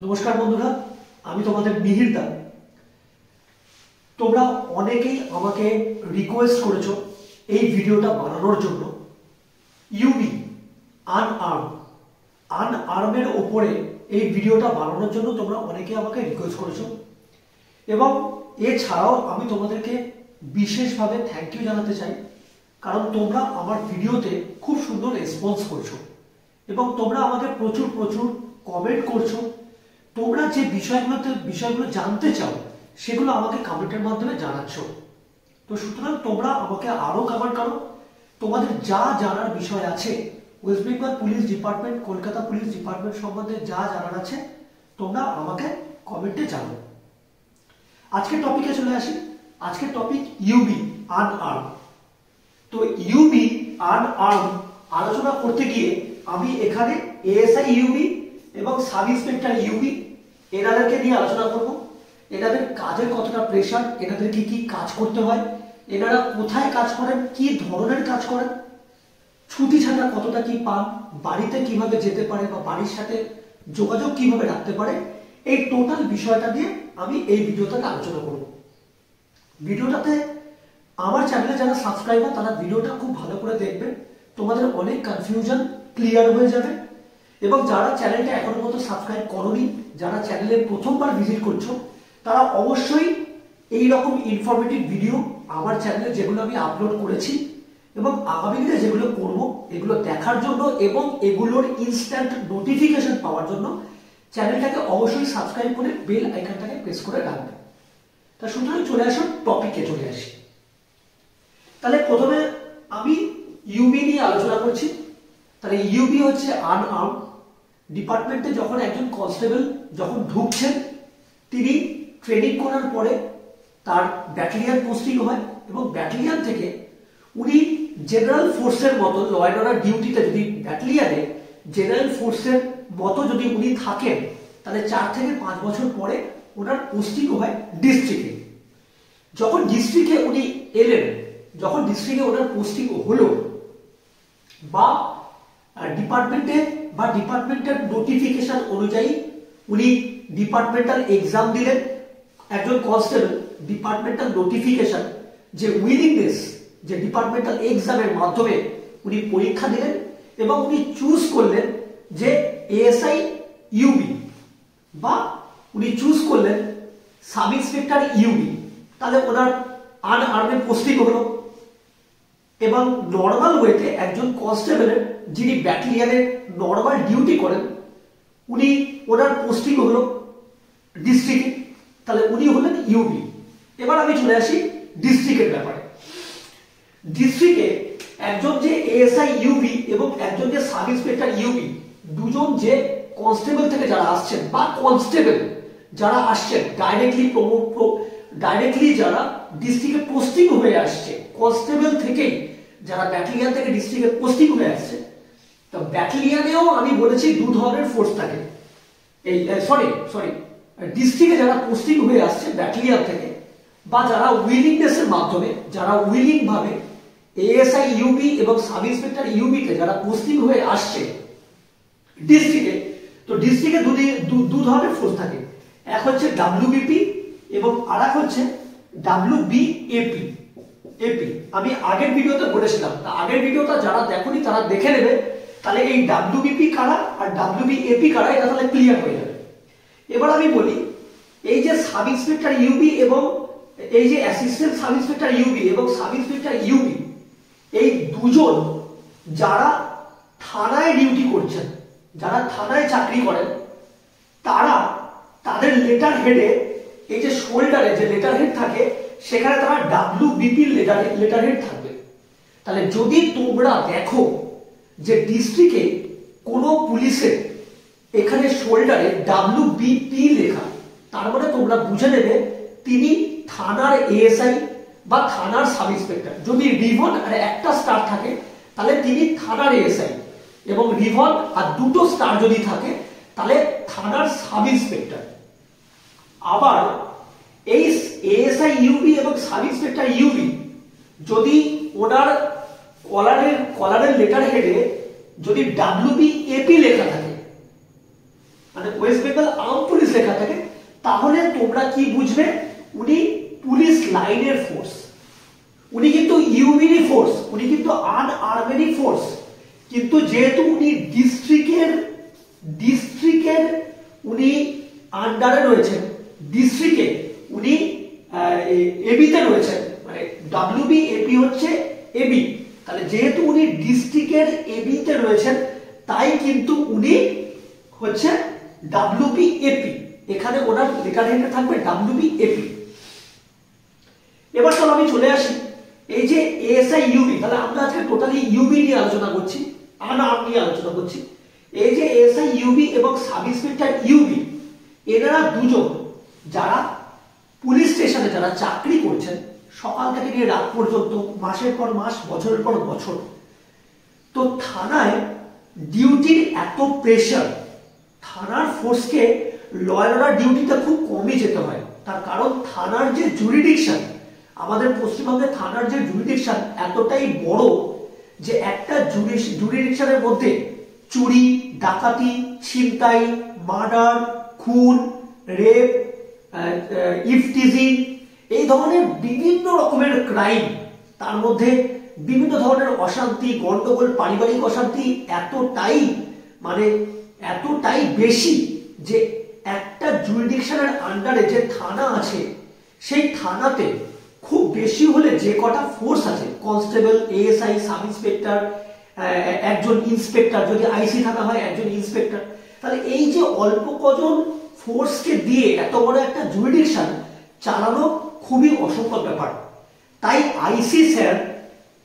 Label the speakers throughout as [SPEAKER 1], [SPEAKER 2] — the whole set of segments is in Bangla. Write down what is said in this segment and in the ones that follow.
[SPEAKER 1] নমস্কার বন্ধুরা, আমি তোমাদের মিহির দা। তোমরা অনেকেই আমাকে রিকোয়েস্ট করেছো এই ভিডিওটা বানানোর জন্য। ইউবি আনআর্মের ওপরে এই ভিডিওটা বানানোর জন্য তোমরা অনেকে আমাকে রিকোয়েস্ট করেছো, এবং এছাড়াও আমি তোমাদেরকে বিশেষভাবে থ্যাংক ইউ জানাতে চাই, কারণ তোমরা আমার ভিডিওতে খুব সুন্দর রেসপন্স করছো এবং তোমরা আমাকে প্রচুর প্রচুর কমেন্ট করছো। তোমরা যে বিষয়গুলো জানতে চাও সেগুলো আমাকে কমেন্টের মাধ্যমে জানাচ্ছ। তো সুতরাং তোমরা আমাকে আরো কমেন্ট করো, তোমাদের যা জানার বিষয় আছে, West Bengal police department, Kolkata police department সম্বন্ধে যা জানার আছে তোমরা আমাকে কমেন্টে জানাও। আজকের টপিকে চলে আসি। আজকের টপিক ইউবি আনআর্ম। তো ইউবি আনআর্ম আলোচনা করতে গিয়ে আমি এখানে এএসআই ইউবি এবং সাব ইন্সপেক্টর ইউবি এনাদেরকে নিয়ে আলোচনা করব। এনাদের কাজের কতটা প্রেশার, এনাদেরকে কি কাজ করতে হয়, এনারা কোথায় কাজ করেন, কি ধরনের কাজ করেন, ছুটি ছাড়া কতটা কি পান, বাড়িতে কিভাবে যেতে পারে বা বাড়ির সাথে যোগাযোগ কিভাবে রাখতে পারে, এই টোটাল বিষয়টা নিয়ে আমি এই ভিডিওটাতে আলোচনা করব। ভিডিওটাতে আমার চ্যানেলে যারা সাবস্ক্রাইবার তারা ভিডিওটা খুব ভালো করে দেখবেন, তোমাদের অনেক কনফিউশন ক্লিয়ার হয়ে যাবে। এবং যারা চ্যানেলটা এখনো পর্যন্ত সাবস্ক্রাইব করোনি, যারা চ্যানেলে প্রথমবার ভিজিট করছো, তারা অবশ্যই এই রকম ইনফরমেটিভ ভিডিও আমার চ্যানেলে যেগুলো আমি আপলোড করেছি এবং আগামী দিনে যেগুলো করব এগুলো দেখার জন্য এবং এগুলোর ইনস্ট্যান্ট নোটিফিকেশন পাওয়ার জন্য চ্যানেলটাকে অবশ্যই সাবস্ক্রাইব করে বেল আইকনটাকে প্রেস করে রাখবেন। তা সুতরাং চলে আসুন, টপিকে চলে আসি। তাহলে প্রথমে আমি ইউবি নিয়ে আলোচনা করছি। তাহলে ইউবি হচ্ছে আনআর্ম। ডিপার্টমেন্টে যখন একজন কনস্টেবল যখন ঢুকছেন, তিনি ট্রেনিং করার পরে তার ব্যাটালিয়ান পোস্টিং হয় এবং ব্যাটালিয়ান থেকে উনি জেনারেল ফোর্সের মতো ল অ্যান্ড অর্ডার ডিউটিতে, যদি ব্যাটালিয়ানে জেনারেল ফোর্সের মতো যদি উনি থাকেন, তাহলে 4 থেকে 5 বছর পরে ওনার পোস্টিং হয় ডিস্ট্রিক্টে। যখন ডিস্ট্রিক্টে উনি এলেন, যখন ডিস্ট্রিক্টে ওনার পোস্টিং হলো বা ডিপার্টমেন্টের নোটিফিকেশন অনুযায়ী উনি ডিপার্টমেন্টাল এক্সাম দিলেন। একজন কনস্টেবল ডিপার্টমেন্টাল নোটিফিকেশন যে উইলিংনেস, যে ডিপার্টমেন্টাল এক্সামের মাধ্যমে উনি পরীক্ষা দিলেন এবং উনি চুজ করলেন যে এএসআই ইউবি বা উনি চুজ করলেন সাব ইন্সপেক্টর ইউবি। তাহলে ওনার আনআর্মে পোস্টিং হলো এবং নর্মাল ওয়েতে একজন কনস্টেবলের যিনি ব্যাটালিয়ানে নর্মাল ডিউটি করেন, উনি ওনার পোস্টিং হলো ডিস্ট্রিক্টে, তাহলে উনি হলেন ইউবি। এবার আমি চলে আসি ডিস্ট্রিক্টের ব্যাপারে। ডিস্ট্রিক্টে একজন যে এএসআই ইউবি এবং একজন যে সাব ইন্সপেক্টর ইউবি, দুজন যে কনস্টেবল থেকে যারা আসছেন বা কনস্টেবল যারা আসছেন ডাইরেক্টলি যারা ডিস্ট্রিক্টে পোস্টিং হয়ে আসছে, কনস্টেবল থেকেই যারা ব্যাটালিয়ান থেকে ডিস্ট্রিক্টে পোস্টিং হয়ে আসছে, তো ব্যাটালিয়ানেও আমি বলেছি দু ধরনের ফোর্স থাকে। এই ডিস্ট্রিক্টে যারা পোস্টিং হয়ে আসছে ব্যাটালিয়ান থেকে বা যারা উইলিংনেসের মাধ্যমে, যারা উইলিং ভাবে এএসআই ইউবি এবং সাব ইন্সপেক্টর ইউবিতে যারা পোস্টিং হয়ে আসছে ডিস্ট্রিক্টে, তো ডিস্ট্রিক্টে দু ধরনের ফোর্স থাকে। এক হচ্ছে ডাব্লিউবিপি এবং আর এক হচ্ছে ডাব্লিউবিএপি। আমি আগের ভিডিওতে বলেছিলাম, আগের ভিডিওটা যারা দেখোনি তারা দেখে নেবে, তাহলে এই ডাব্লিউবিপি কারা আর ডাব্লিউবিএপি কারা এটা তাহলে ক্লিয়ার হয়ে যাবে। এবার আমি বলি, এই যে সাব ইন্সপেক্টর ইউবি এবং এই যে অ্যাসিস্ট্যান্ট সাব ইন্সপেক্টর ইউবি এবং সাব ইন্সপেক্টর ইউবি, এই দুজন যারা থানায় ডিউটি করছেন, যারা থানায় চাকরি করেন, তারা তাদের লেটার হেডে, এই যে শোল্ডারে যে লেটার হেড থাকে সেখানে তারা ডাব্লিউবিপি লেটার হেড থাকবে। তাহলে যদি তোমরা দেখো যে ডিস্ট্রিক্টে কোনো পুলিশের এখানে শোল্ডারে ডাব্লিউবিপি লেখা, তার মানে তোমরা বুঝে নেবে তিনি থানার এএসআই বা থানার সাব ইন্সপেক্টর। যদি রিভন আর একটা স্টার থাকে তাহলে তিনি থানার এএসআই, এবং রিভন আর দুটো স্টার যদি থাকে তাহলে থানার সাব ইন্সপেক্টর। আবার এই এএসআই ইউবি এবং সাব ইন্সপেক্টর ইউবি যদি ওনার কলারের লেটার হেডে যদি ডাব্লিউবিএপি লেখা থাকে, মানে মানে ওয়েস্ট বেঙ্গল আর্ম পুলিশ লেখা থাকে, তাহলে তোমরা কি বুঝবে উনি পুলিশ লাইনের ফোর্স, উনি কিন্তু ইউবিডি ফোর্স, উনি কিন্তু আনআর্মেড ফোর্স। কিন্তু যেহেতু উনি ডিস্ট্রিক্টের উনি আন্ডারে রয়েছেন, ডিস্ট্রিক্টে উনি এবিতে রয়েছেন, মানে ডব্লিউবিএপি হচ্ছে এবি, তাহলে যেহেতু উনি ডিস্ট্রিক্টের এবিতে রয়েছেন তাই কিন্তু উনি হচ্ছে ডব্লিউবিএপি, এখানে ওনার লেখার হেডে থাকবে ডব্লিউবিএপি। এবার চলো আমি চলে আসি এই যে এএসআই ইউবি, তাহলে আমরা আজকে টোটালি ইউবি নিয়ে আলোচনা করছি, আনআর্ম নিয়ে আলোচনা করছি। এই যে এএসআই ইউবি এবং সাব ইন্সপেক্টর ইউবি, এনারা দুজন যারা পুলিশ স্টেশনে যারা চাকরি করছেন সকাল থেকে নিয়ে রাত পর্যন্ত, মাসের পর মাস, বছরের পর বছর, তো থানায় ডিউটির এত প্রেশার, থানার ফোর্সকে ল অ্যান্ড অর্ডার ডিউটিতে খুব কমই যেতে হয়। তার কারণ থানার যে জুরিডিকশন, আমাদের পশ্চিমবঙ্গে থানার যে জুরিডিকশন এতটাই বড় যে একটা জুরিডিকশনের মধ্যে চুরি, ডাকাতি, ছিনতাই, মার্ডার, খুন, রেপ, ইফটিজিং, এই ধরনের বিভিন্ন রকমের ক্রাইম, তার মধ্যে বিভিন্ন ধরনের অশান্তি, গন্ডগোল, পারিবারিক অশান্তি এতটাই বেশি যে একটা জুরিডিকশনের আন্ডারে যে থানা আছে সেই থানাতে খুব বেশি হলে যে কটা ফোর্স আছে, কনস্টেবল, এএসআই, সাব ইন্সপেক্টর, একজন ইন্সপেক্টর, যদি আইসি থানা হয় একজন ইন্সপেক্টর, তাহলে এই যে অল্প কজন ফোর্সকে দিয়ে এত বড় একটা জুরিডিকশন চালানো খুবই অসম্ভব ব্যাপার। তাই আইসি স্যার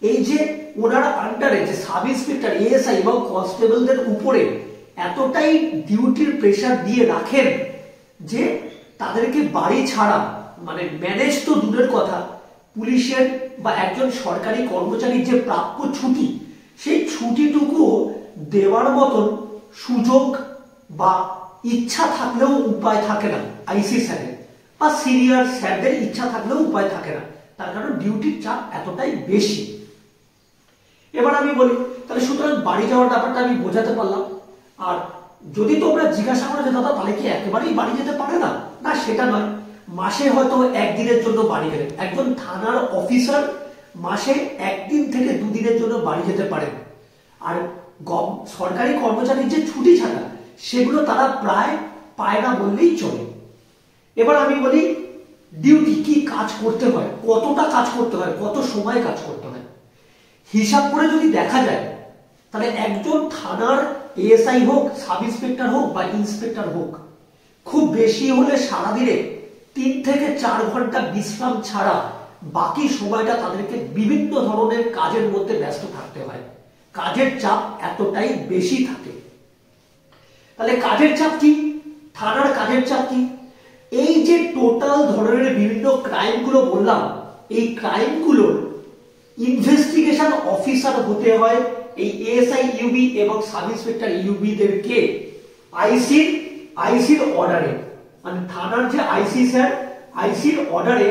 [SPEAKER 1] এই যে ওনার আন্ডারে যে সাব ইন্সপেক্টর, এএসআই এবং কনস্টেবলদের উপরে এতটাই ডিউটির প্রেশার দিয়ে রাখেন যে তাদেরকে বাড়ি ছাড়া, মানে ম্যানেজ তো দূরের কথা, পুলিশের বা একজন সরকারি কর্মচারীর যে প্রাপ্য ছুটি, সেই ছুটিটুকু দেওয়ার মতন সুযোগ বা ইচ্ছা থাকলেও উপায় থাকে না আইসি স্যারের, বা সিনিয়র স্যারদের ইচ্ছা থাকলেও উপায় থাকে না, তার কারণ ডিউটির চাপ এতটাই বেশি। এবার আমি বলি, তাহলে সুতরাং বাড়ি যাওয়ার ব্যাপারটা আমি বোঝাতে পারলাম। আর যদি তোমরা জিজ্ঞাসা করো যে দাদা তাহলে কি একেবারেই বাড়ি যেতে পারে না, না সেটা নয়, মাসে হয়তো একদিনের জন্য বাড়ি গেলেন, একজন থানার অফিসার মাসে একদিন থেকে দুদিনের জন্য বাড়ি যেতে পারেন। আর সরকারি কর্মচারীর যে ছুটি ছাড়া সেগুলো তারা প্রায় পায় না বললেই চলে। এবার আমি বলি ডিউটি কি কাজ করতে হয়, কতটা কাজ করতে হয়, কত সময় কাজ করতে হয়, হিসাব করে যদি দেখা যায় তাহলে একজন থানার এএসআই হোক, সাব ইন্সপেক্টর হোক বা ইন্সপেক্টর হোক, খুব বেশি হলে সারাদিনে 3 থেকে 4 ঘন্টা বিশ্রাম ছাড়া বাকি সময়টা তাদেরকে বিভিন্ন ধরনের কাজের মধ্যে ব্যস্ত থাকতে হয়। কাজের চাপ এতটাই বেশি থাকে। তাহলে কাজের চাপ কি, থানার কাজের চাপ কি, এই যে টোটাল ধরনের বিভিন্ন ক্রাইম গুলো বললাম, এই ক্রাইম গুলোর ইনভেস্টিগেশন অফিসার হতে হয় এই এএসআই ইউবি এবং সাব ইন্সপেক্টর ইউবি দেরকে আইসির অর্ডারে, মানে থানার যে আইসি স্যার, আইসির অর্ডারে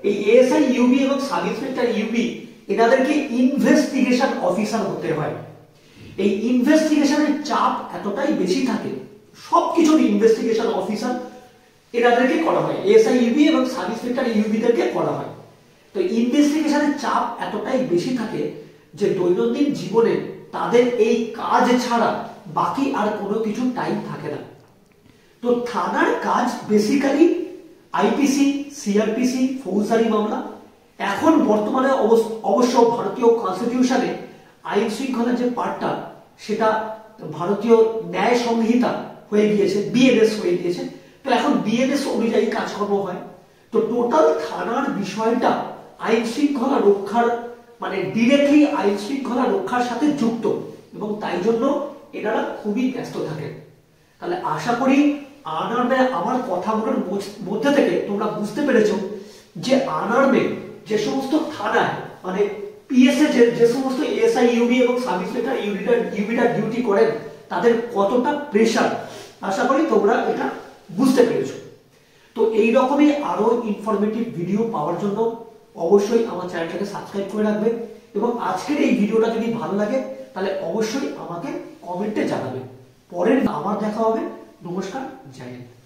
[SPEAKER 1] এই এএসআই ইউবি এবং সাব ইন্সপেক্টর ইউবি এনাদেরকে ইনভেস্টিগেশন অফিসার হতে হয়। এই ইনভেস্টিগেশনের চাপ এতটাই বেশি থাকে, সবকিছুর ইনভেস্টিগেশন অফিসার এনাদেরকে করা হয়, এএসআই ইউবি এবং সাব ইন্সপেক্টর ইউবি দেরকে করা হয়। তো ইনভেস্টিগেশনের চাপ এতটাই বেশি থাকে যে দৈনন্দিন জীবনে তাদের এই কাজ ছাড়া বাকি আর কোনো কিছু টাইম থাকে না। তো থানার কাজ বেসিক্যালি আইপিসি, সিআরপিসি, ফৌজদারি মামলা, এখন বর্তমানে অবশ্য ভারতীয় কনস্টিটিউশনে আইন শৃঙ্খলার যে পার্টটা সেটা ভারতীয় ন্যায় সংহিতা হয়ে গিয়েছে, বিএনএস হয়ে গিয়েছে, তো এখন বিএনএস অনুযায়ী কাজকর্ম হয়। তো টোটাল থানার বিষয়টা আইন শৃঙ্খলা রক্ষার, মানে ডিরেক্টলি আইন শৃঙ্খলা রক্ষার সাথে যুক্ত, এবং তাই জন্য এনারা খুবই ব্যস্ত থাকেন। তাহলে আশা করি আনআর্মে আমার কথাগুলোর মধ্যে থেকে তোমরা বুঝতে পেরেছো যে আনআর্মে যে সমস্ত থানায়, মানে পিএসএ যে সমস্ত এএসআই ইউবি এবং সাব ইন্সপেক্টর ইউবিটা ডিউটি করেন তাদের কতটা প্রেশার, আশা করি তোমরা এটা বুঝতে পেরেছো। তো এই রকমই আরো ইনফরমেটিভ ভিডিও পাওয়ার জন্য অবশ্যই আমার চ্যানেলটাকে সাবস্ক্রাইব করে রাখবে, এবং আজকের এই ভিডিওটা যদি ভালো লাগে তাহলে অবশ্যই আমাকে কমেন্টে জানাবে। পরের আবার দেখা হবে নমস্কার, জয় হিন্দ।